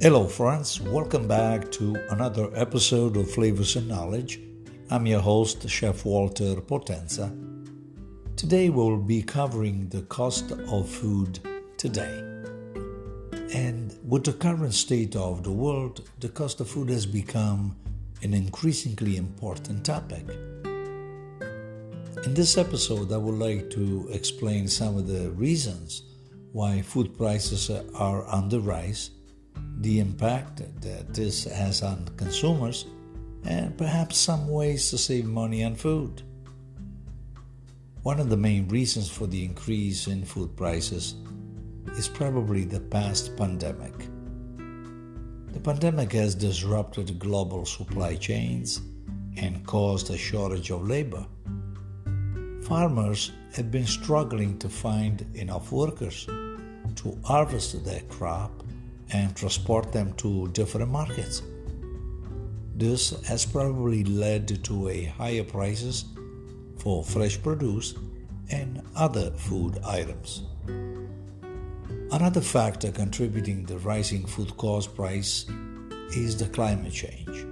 Hello, friends. Welcome back to another episode of Flavors and Knowledge. I'm your host, Chef Walter Potenza. Today we'll be covering the cost of food today. And with the current state of the world, the cost of food has become an increasingly important topic. In this episode, I would like to explain some of the reasons why food prices are on the rise, the impact that this has on consumers, and perhaps some ways to save money on food. One of the main reasons for the increase in food prices is probably the past pandemic. The pandemic has disrupted global supply chains and caused a shortage of labor. Farmers have been struggling to find enough workers to harvest their crop and transport them to different markets. This has probably led to higher prices for fresh produce and other food items. Another factor contributing to the rising food cost price is the climate change.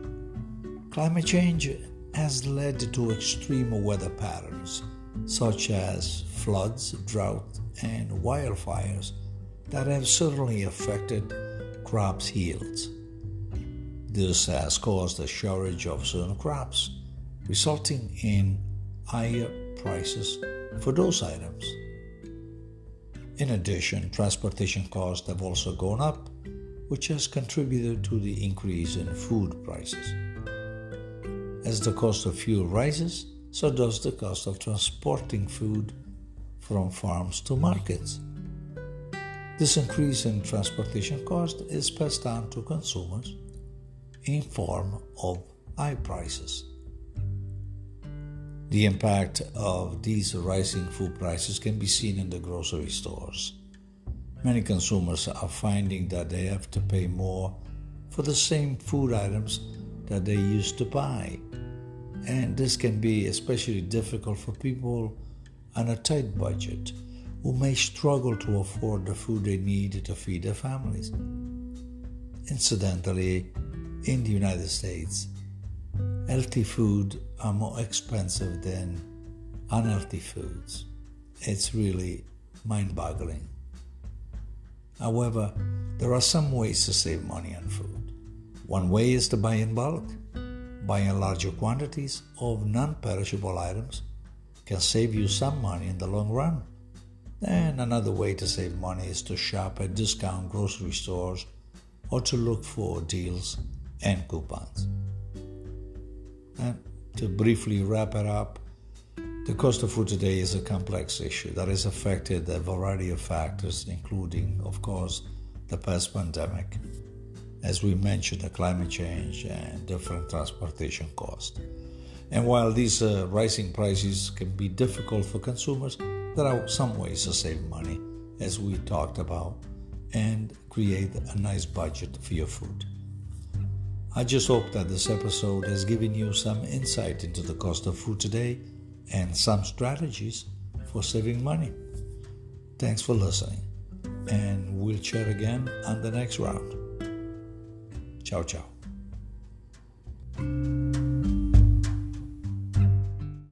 Climate change has led to extreme weather patterns such as floods, drought, and wildfires that have certainly affected crops' yields. This has caused a shortage of certain crops, resulting in higher prices for those items. In addition, transportation costs have also gone up, which has contributed to the increase in food prices. As the cost of fuel rises, so does the cost of transporting food from farms to markets. This increase in transportation cost is passed on to consumers in form of high prices. The impact of these rising food prices can be seen in the grocery stores. Many consumers are finding that they have to pay more for the same food items that they used to buy. And this can be especially difficult for people on a tight budget who may struggle to afford the food they need to feed their families. Incidentally, in the United States, healthy food are more expensive than unhealthy foods. It's really mind-boggling. However, there are some ways to save money on food. One way is to buy in bulk. Buying larger quantities of non-perishable items can save you some money in the long run. And another way to save money is to shop at discount grocery stores or to look for deals and coupons. And to briefly wrap it up, the cost of food today is a complex issue that has affected a variety of factors, including, of course, the past pandemic. As we mentioned, the climate change and different transportation costs. And while these rising prices can be difficult for consumers, there are some ways to save money, as we talked about, and create a nice budget for your food. I just hope that this episode has given you some insight into the cost of food today and some strategies for saving money. Thanks for listening, and we'll chat again on the next round. Ciao, ciao.